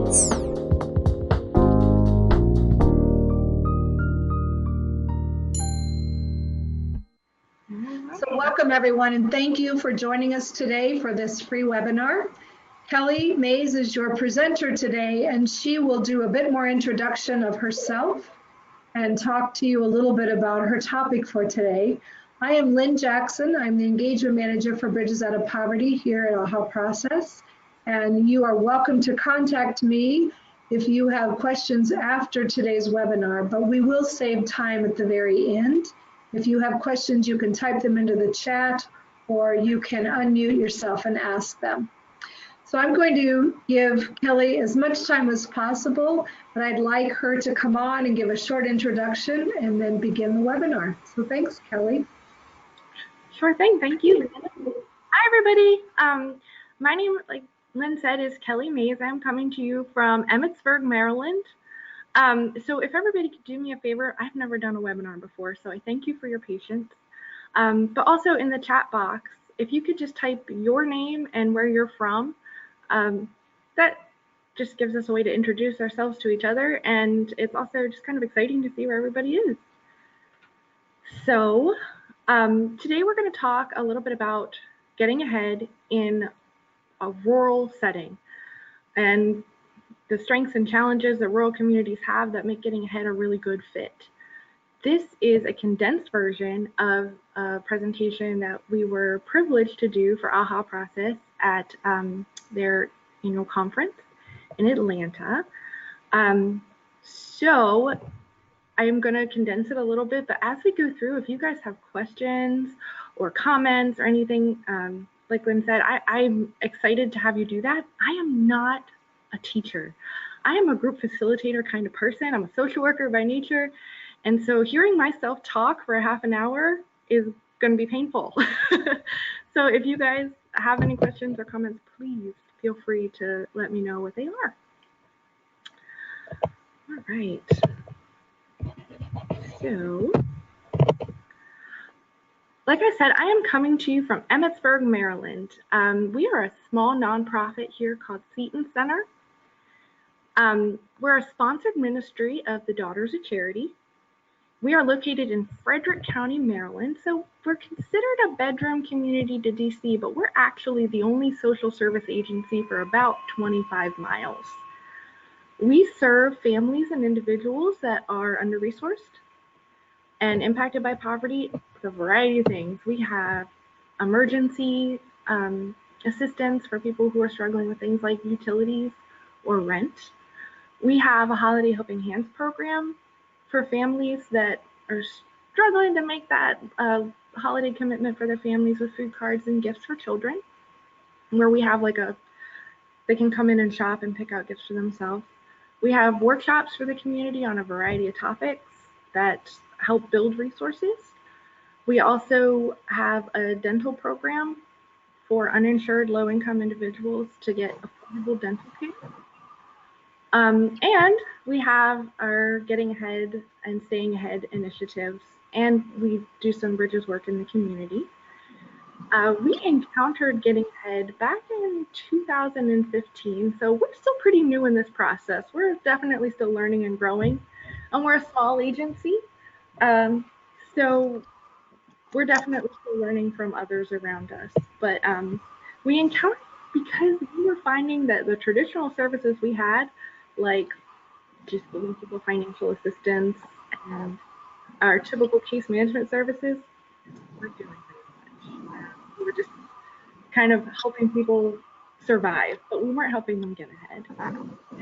So welcome everyone, and thank you for joining us today for this free webinar. Kelly Mays is your presenter today, and she will do a bit more introduction of herself and talk to you a little bit about her topic for today. I am Lynn Jackson. I'm the Engagement Manager for Bridges Out of Poverty here at AHA Process, and you are welcome to contact me if you have questions after today's webinar, but we will save time at the very end. If you have questions, you can type them into the chat or you can unmute yourself and ask them. So I'm going to give Kelly as much time as possible, but I'd like her to come on and give a short introduction and then begin the webinar. So thanks, Kelly. Sure thing, thank you. Hi, everybody. My name, like Lynn said, is Kelly Mays. I'm coming to you from Emmitsburg, Maryland. So if everybody could do me a favor, I've never done a webinar before, so I thank you for your patience. But also in the chat box, if you could just type your name and where you're from, that just gives us a way to introduce ourselves to each other, and it's also just kind of exciting to see where everybody is. So today we're going to talk a little bit about getting ahead in a rural setting and the strengths and challenges that rural communities have that make getting ahead a really good fit. This is a condensed version of a presentation that we were privileged to do for AHA Process at their annual conference in Atlanta. So I'm going to condense it a little bit, but as we go through, if you guys have questions or comments or anything, like Lynn said, I'm excited to have you do that. I am not a teacher. I am a group facilitator kind of person. I'm a social worker by nature. And so hearing myself talk for a half an hour is going to be painful. So if you guys have any questions or comments, please feel free to let me know what they are. All right. So, like I said, I am coming to you from Emmitsburg, Maryland. We are a small nonprofit here called Seton Center. We're a sponsored ministry of the Daughters of Charity. We are located in Frederick County, Maryland, so we're considered a bedroom community to DC, but we're actually the only social service agency for about 25 miles. We serve families and individuals that are under-resourced and impacted by poverty with a variety of things. We have emergency assistance for people who are struggling with things like utilities or rent. We have a Holiday Helping Hands program for families that are struggling to make that holiday commitment for their families with food cards and gifts for children, where we have they can come in and shop and pick out gifts for themselves. We have workshops for the community on a variety of topics that help build resources. We also have a dental program for uninsured low-income individuals to get affordable dental care. And we have our Getting Ahead and Staying Ahead initiatives, and we do some Bridges work in the community. We encountered Getting Ahead back in 2015, so we're still pretty new in this process. We're definitely still learning and growing, and we're a small agency, so we're definitely still learning from others around us. But we encountered because we were finding that the traditional services we had, like just giving people financial assistance and our typical case management services, weren't doing very much. We were just kind of helping people survive, but we weren't helping them get ahead.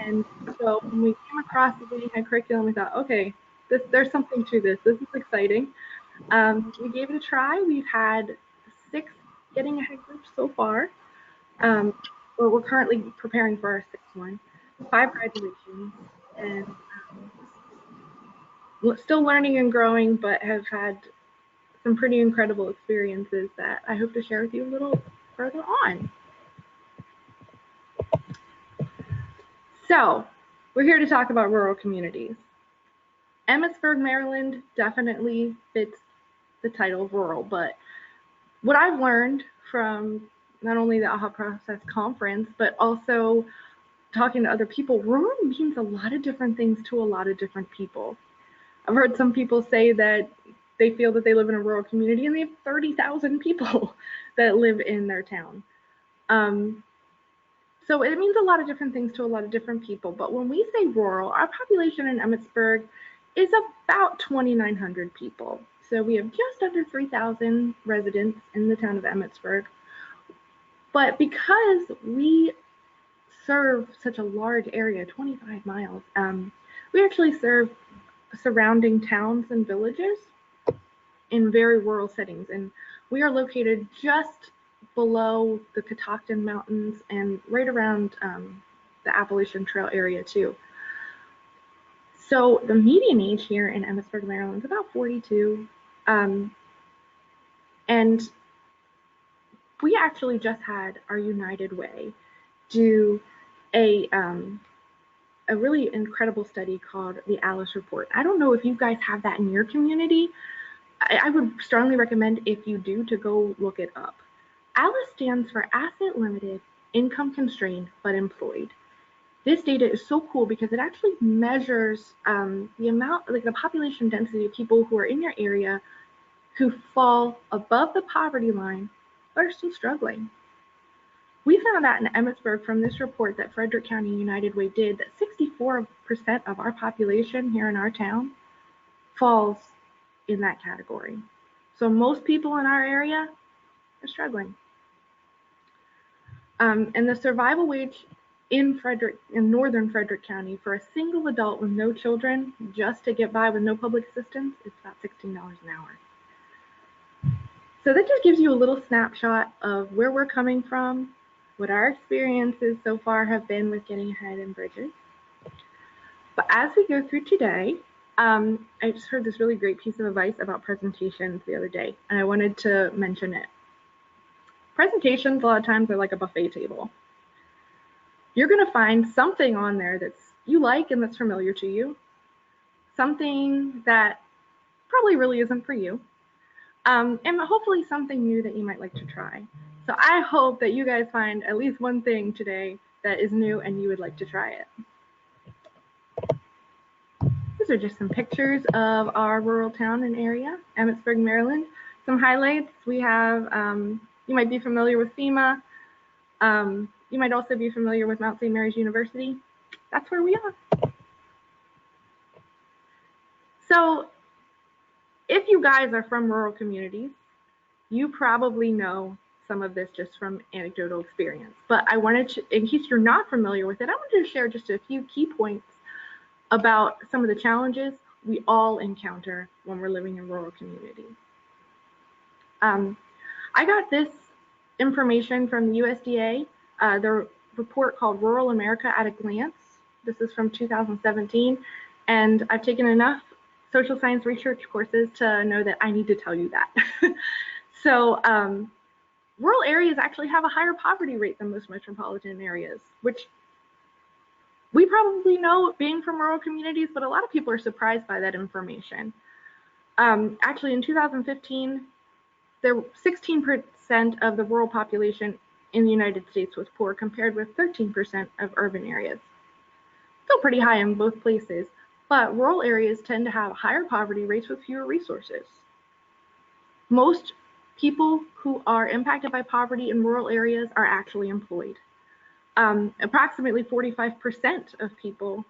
And so when we came across the Getting Ahead curriculum, we thought, okay, there's something to this. This is exciting. We gave it a try. We've had 6 Getting Ahead groups so far. We're currently preparing for our 6th one. 5 graduations, and still learning and growing, but have had some pretty incredible experiences that I hope to share with you a little further on. So we're here to talk about rural communities. Emmitsburg, Maryland definitely fits the title of rural, but what I've learned from not only the AHA Process conference, but also talking to other people, rural means a lot of different things to a lot of different people. I've heard some people say that they feel that they live in a rural community and they have 30,000 people that live in their town. So it means a lot of different things to a lot of different people. But when we say rural, our population in Emmetsburg is about 2,900 people. So we have just under 3,000 residents in the town of Emmetsburg. But because we serve such a large area, 25 miles, we actually serve surrounding towns and villages in very rural settings. And we are located just below the Catoctin Mountains and right around the Appalachian Trail area too. So the median age here in Emmetsburg, Maryland is about 42. And we actually just had our United Way do a really incredible study called the ALICE Report. I don't know if you guys have that in your community. I would strongly recommend, if you do, to go look it up. ALICE stands for Asset Limited, Income Constrained, but Employed. This data is so cool because it actually measures the amount, like the population density of people who are in your area who fall above the poverty line but are still struggling. We found out in Emmetsburg from this report that Frederick County United Way did that 64% of our population here in our town falls in that category. So most people in our area are struggling. And the survival wage in northern Frederick County for a single adult with no children, just to get by with no public assistance, is about $16 an hour. So that just gives you a little snapshot of where we're coming from, what our experiences so far have been with getting ahead in Bridges. But as we go through today, I just heard this really great piece of advice about presentations the other day, and I wanted to mention it. Presentations a lot of times are like a buffet table. You're going to find something on there that's you like and that's familiar to you, something that probably really isn't for you, and hopefully something new that you might like to try. So I hope that you guys find at least one thing today that is new and you would like to try it. These are just some pictures of our rural town and area, Emmetsburg, Maryland. Some highlights, we have, you might be familiar with FEMA. You might also be familiar with Mount St. Mary's University. That's where we are. So if you guys are from rural communities, you probably know some of this just from anecdotal experience. But I wanted to, in case you're not familiar with it, I wanted to share just a few key points about some of the challenges we all encounter when we're living in rural communities. I got this information from the USDA, the report called Rural America at a Glance. This is from 2017, and I've taken enough social science research courses to know that I need to tell you that. So rural areas actually have a higher poverty rate than most metropolitan areas, which we probably know being from rural communities, but a lot of people are surprised by that information. Actually, in 2015, there 16% of the rural population in the United States was poor, compared with 13% of urban areas. Still pretty high in both places, but rural areas tend to have higher poverty rates with fewer resources. Most people who are impacted by poverty in rural areas are actually employed. Approximately 45% of people,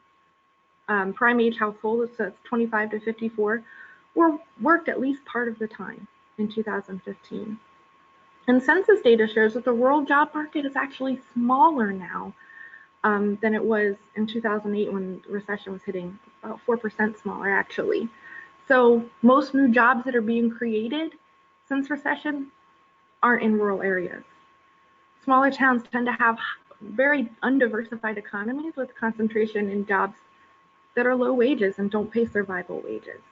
prime age households, so that's 25 to 54, worked at least part of the time in 2015. And census data shows that the rural job market is actually smaller now than it was in 2008 when the recession was hitting, about 4% smaller actually. So most new jobs that are being created since recession aren't in rural areas. Smaller towns tend to have very undiversified economies with concentration in jobs that are low wages and don't pay survival wages.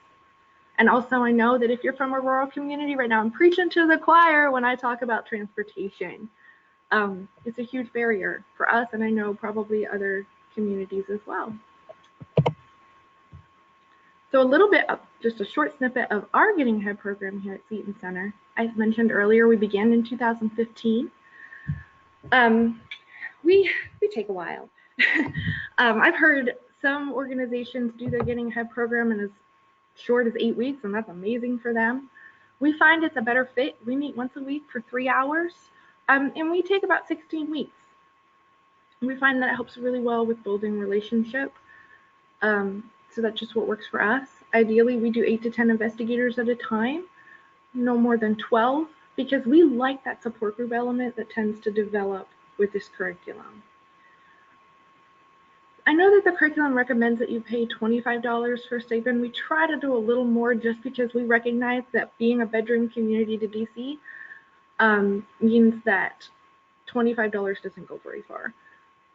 And also, I know that if you're from a rural community right now, I'm preaching to the choir when I talk about transportation. It's a huge barrier for us, and I know probably other communities as well. So a little bit of just a short snippet of our Getting Ahead program here at Seton Center. I mentioned earlier we began in 2015. We take a while. I've heard some organizations do their Getting Ahead program in as short as 8 weeks, and that's amazing for them. We find it's a better fit. We meet once a week for 3 hours, and we take about 16 weeks. We find that it helps really well with building relationship. So that's just what works for us. Ideally, we do 8 to 10 investigators at a time, no more than 12, because we like that support group element that tends to develop with this curriculum. I know that the curriculum recommends that you pay $25 for stipend. We try to do a little more just because we recognize that being a bedroom community to DC means that $25 doesn't go very far.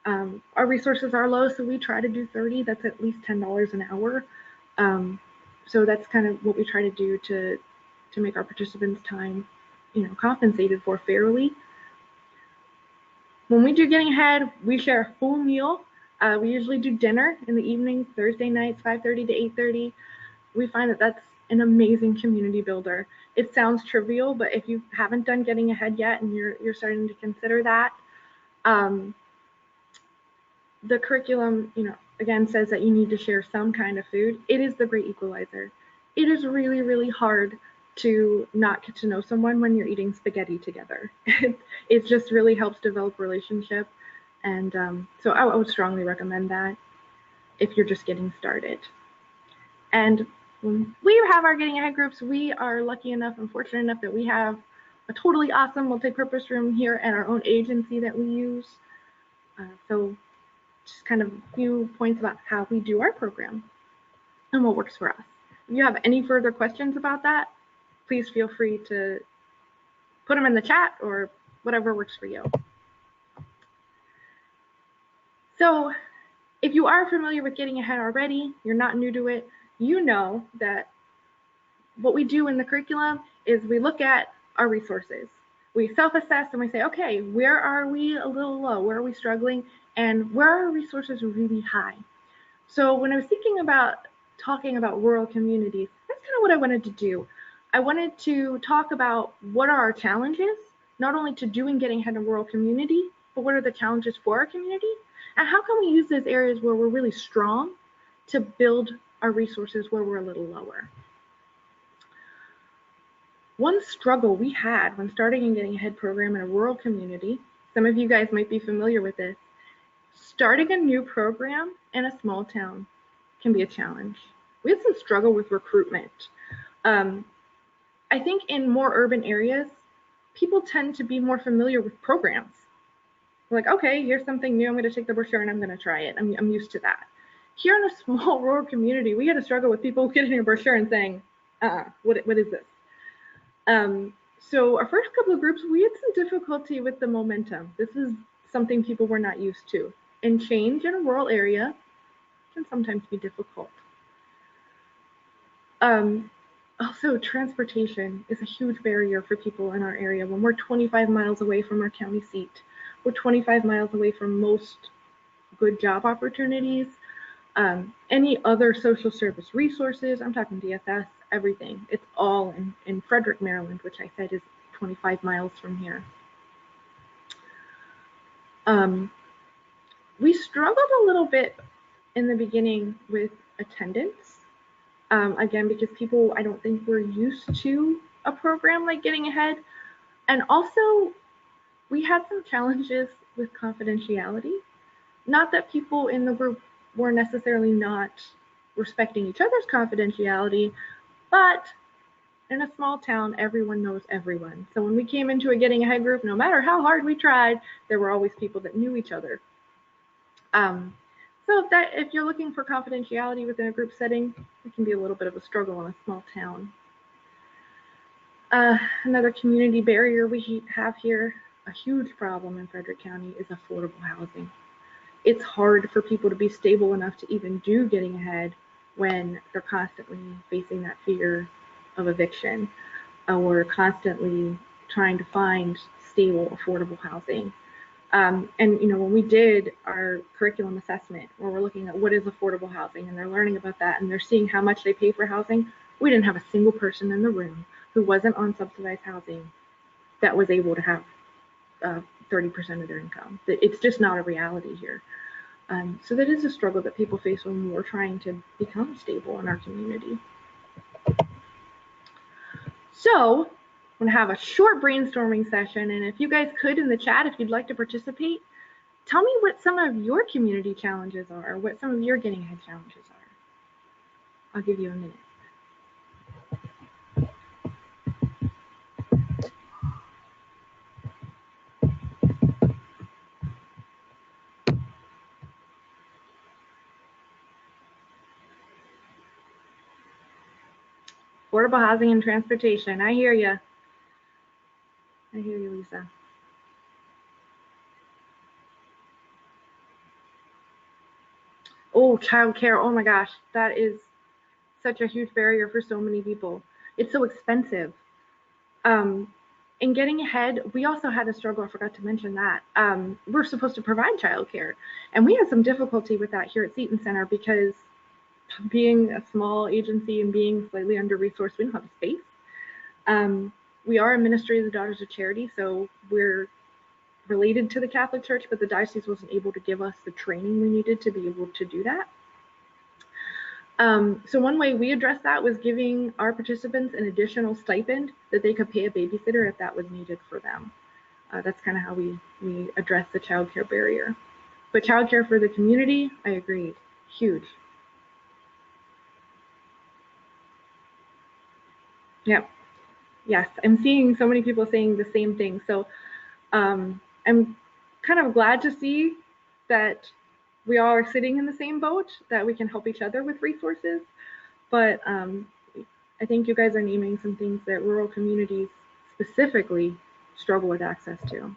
Our resources are low, so we try to do 30. That's at least $10 an hour. So that's kind of what we try to do to make our participants' time, compensated for fairly. When we do Getting Ahead, we share a full meal. We usually do dinner in the evening, Thursday nights, 5:30 to 8:30. We find that that's an amazing community builder. It sounds trivial, but if you haven't done Getting Ahead yet and you're starting to consider that, the curriculum, again, says that you need to share some kind of food. It is the great equalizer. It is really, really hard to not get to know someone when you're eating spaghetti together. It just really helps develop relationship. And so I would strongly recommend that if you're just getting started. And when we have our Getting Ahead groups, we are lucky enough and fortunate enough that we have a totally awesome multi-purpose room here at our own agency that we use. So just kind of a few points about how we do our program and what works for us. If you have any further questions about that, please feel free to put them in the chat or whatever works for you. So if you are familiar with Getting Ahead already, you're not new to it, you know that what we do in the curriculum is we look at our resources. We self-assess and we say, okay, where are we a little low? Where are we struggling? And where are our resources really high? So when I was thinking about talking about rural communities, that's kind of what I wanted to do. I wanted to talk about what are our challenges, not only to doing Getting Ahead in rural community, but what are the challenges for our community? And how can we use those areas where we're really strong to build our resources where we're a little lower? One struggle we had when starting and Getting Ahead program in a rural community, some of you guys might be familiar with this, starting a new program in a small town can be a challenge. We had some struggle with recruitment. I think in more urban areas, people tend to be more familiar with programs. Like, okay, here's something new, I'm gonna take the brochure and I'm gonna try it. I'm used to that. Here in a small rural community, we had to struggle with people getting a brochure and saying, what is this? So our first couple of groups, we had some difficulty with the momentum. This is something people were not used to. And change in a rural area can sometimes be difficult. Also, transportation is a huge barrier for people in our area. When we're 25 miles away from our county seat, we're 25 miles away from most good job opportunities, any other social service resources, I'm talking DSS, everything. It's all in Frederick, Maryland, which I said is 25 miles from here. We struggled a little bit in the beginning with attendance. Again, because people, I don't think, were used to a program like Getting Ahead. And also, we had some challenges with confidentiality. Not that people in the group were necessarily not respecting each other's confidentiality, but in a small town, everyone knows everyone. So when we came into a Getting Ahead group, no matter how hard we tried, there were always people that knew each other. So if you're looking for confidentiality within a group setting, it can be a little bit of a struggle in a small town. Another community barrier we have here, a huge problem in Frederick County, is affordable housing. It's hard for people to be stable enough to even do Getting Ahead when they're constantly facing that fear of eviction or constantly trying to find stable, affordable housing. And when we did our curriculum assessment, where we're looking at what is affordable housing, and they're learning about that, and they're seeing how much they pay for housing, we didn't have a single person in the room who wasn't on subsidized housing that was able to have 30% of their income. It's just not a reality here. So that is a struggle that people face when we're trying to become stable in our community. So I'm going to have a short brainstorming session, and if you guys could in the chat, if you'd like to participate, tell me what some of your community challenges are, or what some of your getting ahead challenges are. I'll give you a minute. Affordable housing and transportation. I hear you. I hear you, Lisa. Oh, childcare. Oh my gosh, that is such a huge barrier for so many people. It's so expensive. In getting ahead, we also had a struggle. I forgot to mention that. We're supposed to provide childcare, and we had some difficulty with that here at Seton Center because being a small agency and being slightly under-resourced, we don't have space. We are a ministry of the Daughters of Charity, so we're related to the Catholic Church, but the diocese wasn't able to give us the training we needed to be able to do that. So one way we addressed that was giving our participants an additional stipend that they could pay a babysitter if that was needed for them. That's kind of how we address the childcare barrier. But childcare for the community, I agreed, huge. Yep. Yes, I'm seeing so many people saying the same thing. So I'm kind of glad to see that we all are sitting in the same boat, that we can help each other with resources. But I think you guys are naming some things that rural communities specifically struggle with access to.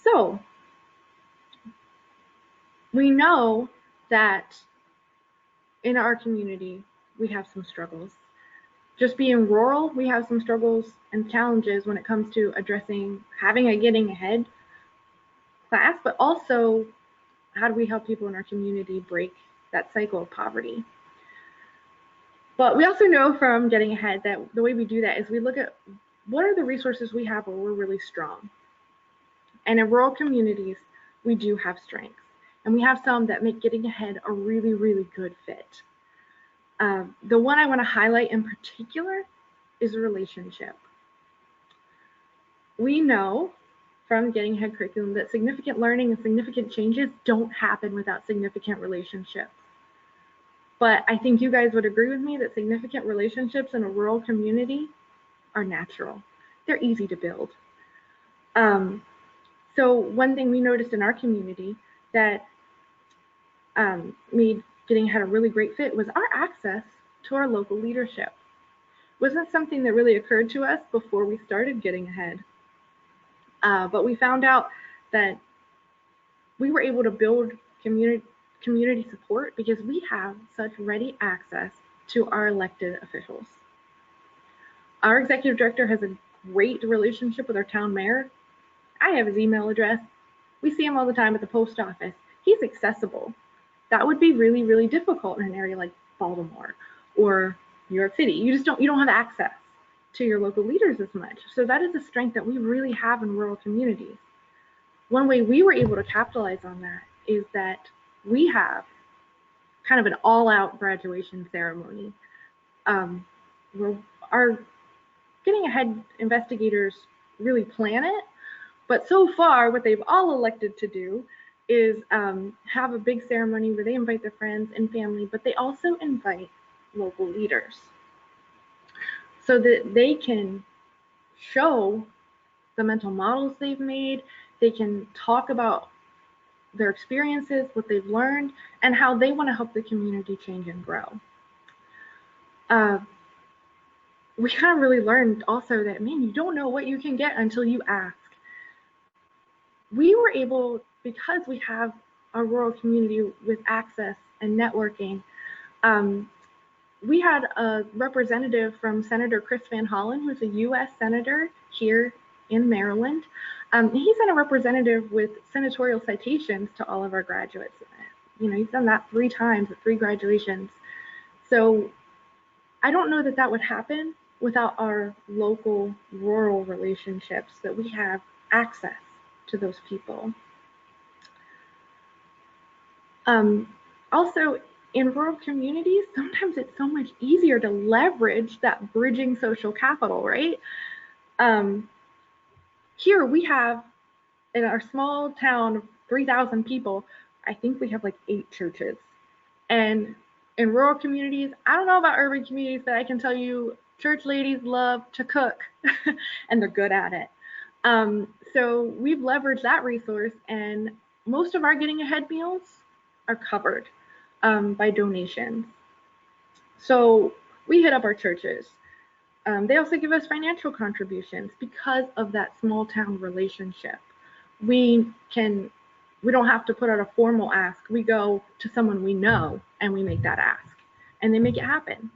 So we know that in our community, we have some struggles. Just being rural, we have some struggles and challenges when it comes to addressing having a getting ahead class, but also how do we help people in our community break that cycle of poverty? But we also know from getting ahead that the way we do that is we look at what are the resources we have where we're really strong. And in rural communities, we do have strengths. And we have some that make getting ahead a really, really good fit. The one I want to highlight in particular is a relationship. We know from getting ahead curriculum that significant learning and significant changes don't happen without significant relationships. But I think you guys would agree with me that significant relationships in a rural community are natural. They're easy to build. So one thing we noticed in our community that made getting ahead a really great fit was our access to our local leadership. Wasn't something that really occurred to us before we started getting ahead. But we found out that we were able to build community support because we have such ready access to our elected officials. Our executive director has a great relationship with our town mayor. I have his email address. We see him all the time at the post office. He's accessible. That would be really, really difficult in an area like Baltimore or New York City. You don't have access to your local leaders as much. So that is a strength that we really have in rural communities. One way we were able to capitalize on that is that we have kind of an all-out graduation ceremony. Where our getting ahead investigators really plan it, but so far what they've all elected to do is have a big ceremony where they invite their friends and family, but they also invite local leaders so that they can show the mental models they've made, they can talk about their experiences, what they've learned, and how they want to help the community change and grow. We kind of really learned also that, man, you don't know what you can get until you ask. We were able, because we have a rural community with access and networking, we had a representative from Senator Chris Van Hollen, who's a U.S. Senator here in Maryland. He sent a representative with senatorial citations to all of our graduates. You know, he's done that 3 times at 3 graduations. So I don't know that that would happen without our local rural relationships that we have access to those people. Also, in rural communities, sometimes it's so much easier to leverage that bridging social capital, right? Here we have, in our small town of 3,000 people, I think we have like 8 churches. And in rural communities, I don't know about urban communities, but I can tell you church ladies love to cook and they're good at it. So we've leveraged that resource, and most of our Getting Ahead meals are covered by donations. So we hit up our churches. They also give us financial contributions because of that small town relationship. We don't have to put out a formal ask. We go to someone we know and we make that ask, and they make it happen.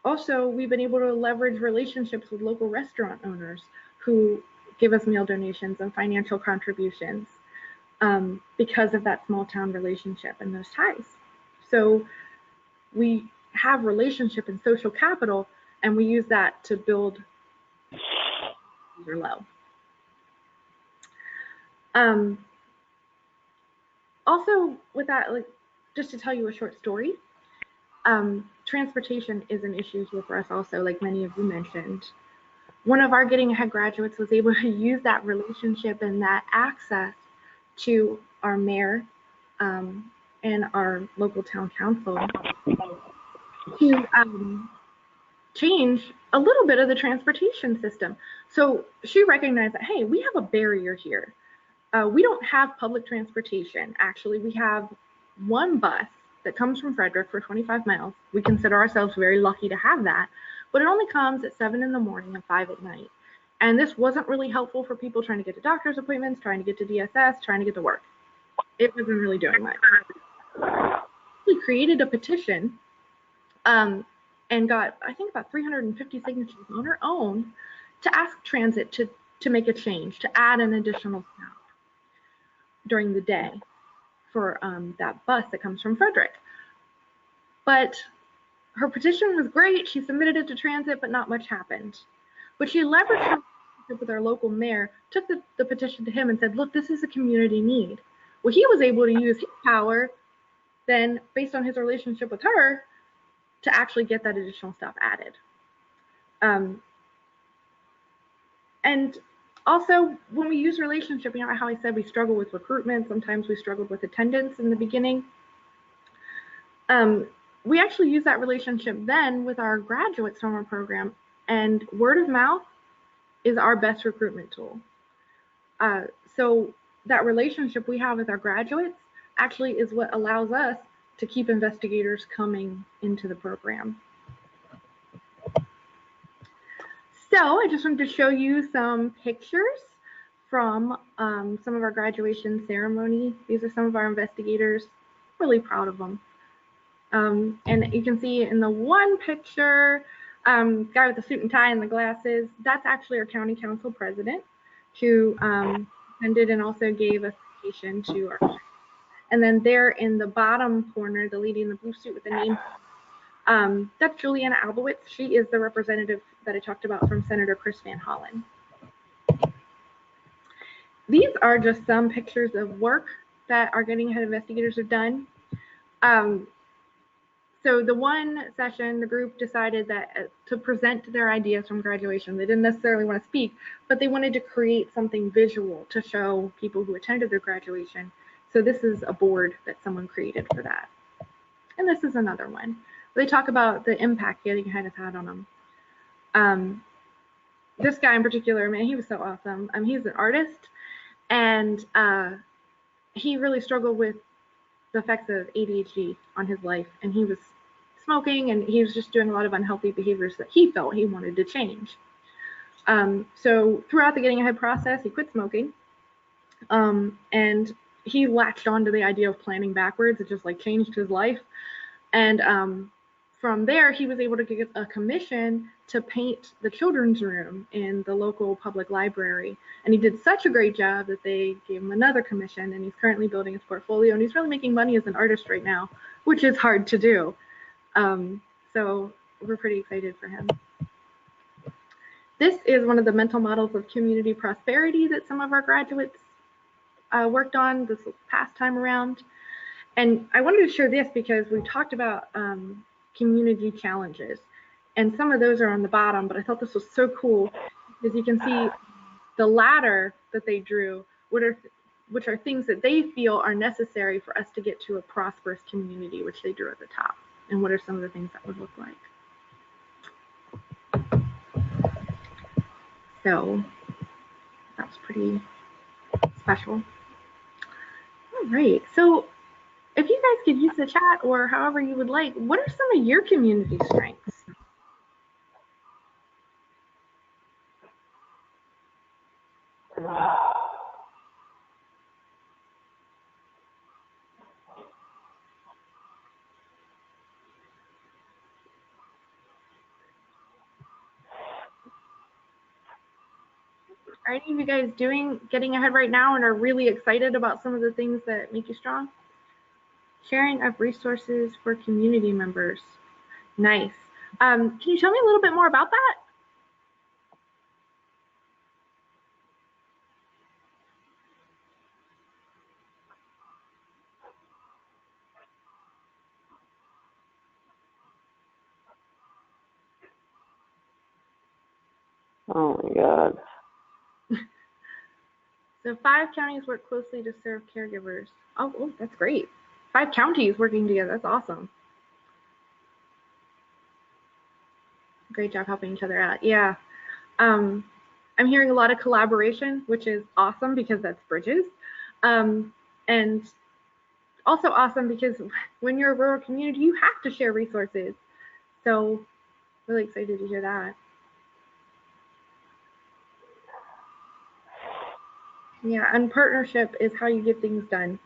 Also, we've been able to leverage relationships with local restaurant owners who give us meal donations and financial contributions because of that small town relationship and those ties. So we have relationship and social capital, and we use that to build low. Also, with that, like, just to tell you a short story, transportation is an issue here for us also, like many of you mentioned. One of our Getting Ahead graduates was able to use that relationship and that access to our mayor and our local town council to change a little bit of the transportation system. So she recognized that, hey, we have a barrier here. We don't have public transportation. Actually, we have one bus that comes from Frederick for 25 miles. We consider ourselves very lucky to have that, but it only comes at 7 in the morning and 5 at night. And this wasn't really helpful for people trying to get to doctor's appointments, trying to get to DSS, trying to get to work. It wasn't really doing much. We created a petition and got, I think, about 350 signatures on our own to ask transit to make a change, to add an additional stop during the day for that bus that comes from Frederick. But her petition was great. She submitted it to transit, but not much happened. But she leveraged her relationship with our local mayor, took the petition to him and said, look, this is a community need. Well, he was able to use his power then, based on his relationship with her, to actually get that additional stuff added. And also, when we use relationship, you know how I said we struggle with recruitment, sometimes we struggled with attendance in the beginning. We actually use that relationship then with our graduates from our program, and word of mouth is our best recruitment tool. So that relationship we have with our graduates actually is what allows us to keep investigators coming into the program. So I just wanted to show you some pictures from some of our graduation ceremony. These are some of our investigators. Really proud of them. And you can see in the one picture, guy with the suit and tie and the glasses, that's actually our county council president who attended and also gave a citation to our. And then there in the bottom corner, the lady in the blue suit with the name, that's Juliana Albowitz. She is the representative that I talked about from Senator Chris Van Hollen. These are just some pictures of work that our Getting Ahead investigators have done. So the one session, the group decided that to present their ideas from graduation. They didn't necessarily want to speak, but they wanted to create something visual to show people who attended their graduation. So this is a board that someone created for that. And this is another one. They talk about the impact Getting Ahead has had on them. This guy in particular, man, he was so awesome. He's an artist, and he really struggled with the effects of ADHD on his life, and he was smoking, and he was just doing a lot of unhealthy behaviors that he felt he wanted to change. So throughout the Getting Ahead process, he quit smoking, and he latched onto the idea of planning backwards. It just like changed his life. And from there, he was able to get a commission to paint the children's room in the local public library. And he did such a great job that they gave him another commission, and he's currently building his portfolio, and he's really making money as an artist right now, which is hard to do. So we're pretty excited for him. This is one of the mental models of community prosperity that some of our graduates worked on this past time around. And I wanted to share this because we talked about community challenges, and some of those are on the bottom, but I thought this was so cool because you can see the ladder that they drew, which are things that they feel are necessary for us to get to a prosperous community, which they drew at the top. And what are some of the things that would look like? So that's pretty special. All right, so if you guys could use the chat or however you would like, what are some of your community strengths? Are any of you guys getting ahead right now and are really excited about some of the things that make you strong? Sharing of resources for community members. Nice. Can you tell me a little bit more about that? Oh my God. So 5 counties work closely to serve caregivers. Oh, that's great. 5 counties working together. That's awesome. Great job helping each other out. Yeah. I'm hearing a lot of collaboration, which is awesome because that's bridges. And also awesome because when you're a rural community, you have to share resources. So really excited to hear that. Yeah, and partnership is how you get things done.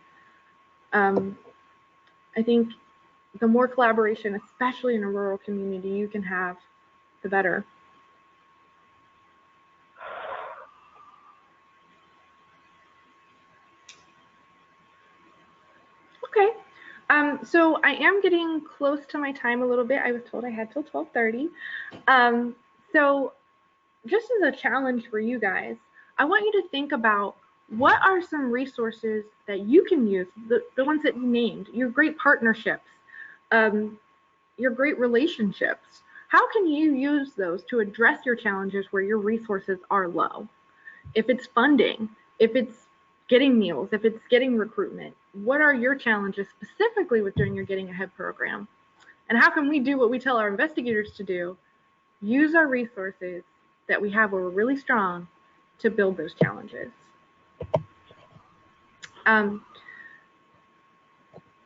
I think the more collaboration, especially in a rural community, you can have, the better. Okay, so I am getting close to my time a little bit. I was told I had till 12:30. So just as a challenge for you guys, I want you to think about what are some resources that you can use, the ones that you named, your great partnerships, your great relationships. How can you use those to address your challenges where your resources are low? If it's funding, if it's getting meals, if it's getting recruitment, what are your challenges specifically with doing your Getting Ahead program? And how can we do what we tell our investigators to do? Use our resources that we have where we're really strong to build those challenges.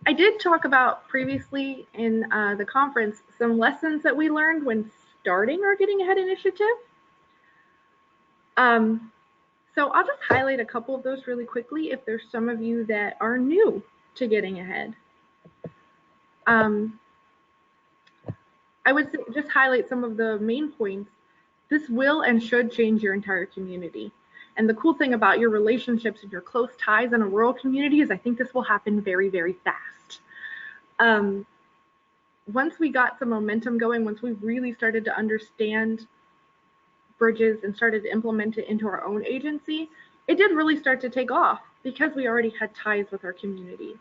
I did talk about previously in the conference some lessons that we learned when starting our Getting Ahead initiative. So I'll just highlight a couple of those really quickly if there's some of you that are new to Getting Ahead. I would just highlight some of the main points. This will and should change your entire community. And the cool thing about your relationships and your close ties in a rural community is I think this will happen very, very fast. Once we got some momentum going, once we really started to understand bridges and started to implement it into our own agency, it did really start to take off because we already had ties with our community.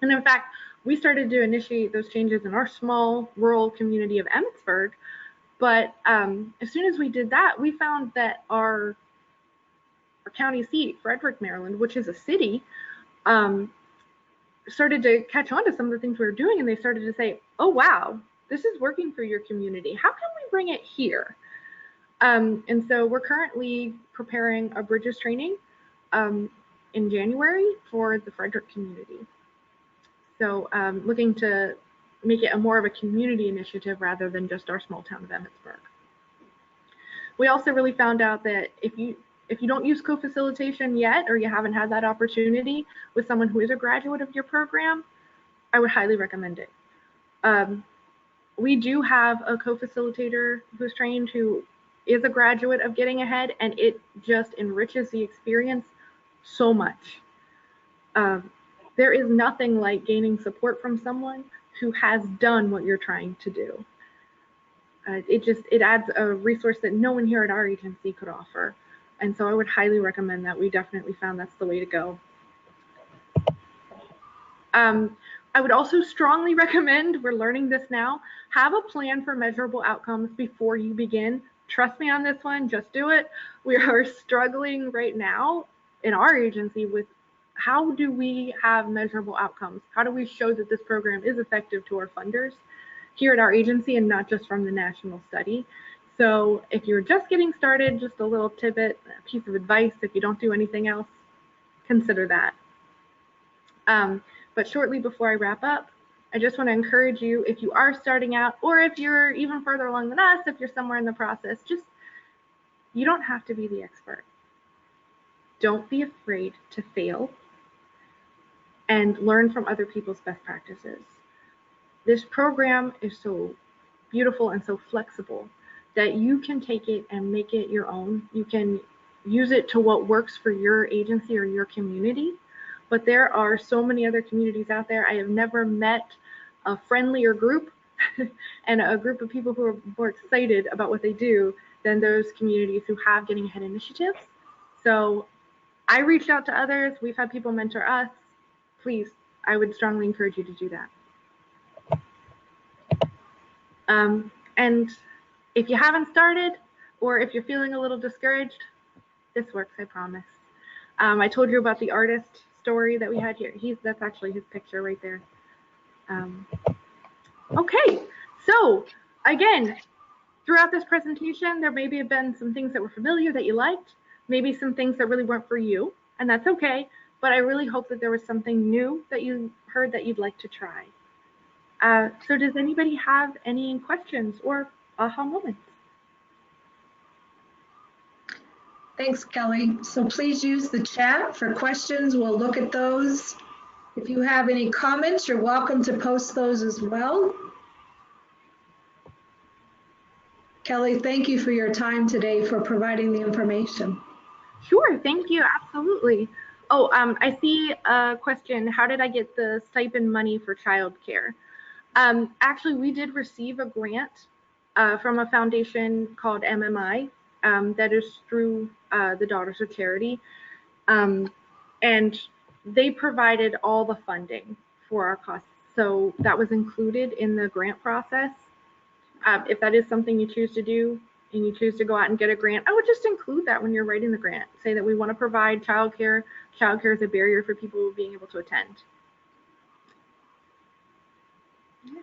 And in fact, we started to initiate those changes in our small rural community of Emmitsburg. But as soon as we did that, we found that our county seat, Frederick, Maryland, which is a city, started to catch on to some of the things we were doing, and they started to say, oh, wow, this is working for your community. How can we bring it here? And so we're currently preparing a bridges training in January for the Frederick community. So looking to make it more of a community initiative rather than just our small town of Emmitsburg. We also really found out that if you don't use co-facilitation yet, or you haven't had that opportunity with someone who is a graduate of your program, I would highly recommend it. We do have a co-facilitator who's trained who is a graduate of Getting Ahead, and it just enriches the experience so much. There is nothing like gaining support from someone who has done what you're trying to do. It adds a resource that no one here at our agency could offer. And so I would highly recommend that. We definitely found that's the way to go. I would also strongly recommend, we're learning this now, have a plan for measurable outcomes before you begin. Trust me on this one, just do it. We are struggling right now in our agency with how do we have measurable outcomes? How do we show that this program is effective to our funders here at our agency and not just from the national study? So if you're just getting started, just a little tidbit, a piece of advice, if you don't do anything else, consider that. But shortly before I wrap up, I just want to encourage you, if you are starting out, or if you're even further along than us, if you're somewhere in the process, you don't have to be the expert. Don't be afraid to fail and learn from other people's best practices. This program is so beautiful and so flexible that you can take it and make it your own. You can use it to what works for your agency or your community. But there are so many other communities out there. I have never met a friendlier group and a group of people who are more excited about what they do than those communities who have Getting Ahead initiatives. So I reached out to others. We've had people mentor us. Please, I would strongly encourage you to do that. And if you haven't started, or if you're feeling a little discouraged, this works, I promise. I told you about the artist story that we had here. That's actually his picture right there. Okay, so again, throughout this presentation, there maybe have been some things that were familiar that you liked, maybe some things that really weren't for you, and that's okay, but I really hope that there was something new that you heard that you'd like to try. So does anybody have any questions or aha moments? Thanks, Kelly. So please use the chat for questions. We'll look at those. If you have any comments, you're welcome to post those as well. Kelly, thank you for your time today for providing the information. Sure, thank you, absolutely. Oh, I see a question. How did I get the stipend money for childcare? Actually, we did receive a grant from a foundation called MMI that is through the Daughters of Charity. And they provided all the funding for our costs. So that was included in the grant process. If that is something you choose to do and you choose to go out and get a grant, I would just include that when you're writing the grant. Say that we want to provide childcare. Childcare is a barrier for people being able to attend. Yeah.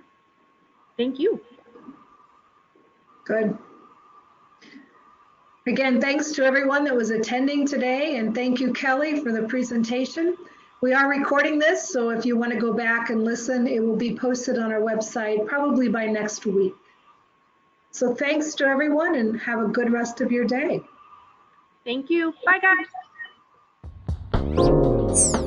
Thank you. Good. Again, thanks to everyone that was attending today, and thank you, Kelly, for the presentation. We are recording this, so if you want to go back and listen, it will be posted on our website probably by next week. So thanks to everyone, and have a good rest of your day. Thank you. Bye, guys.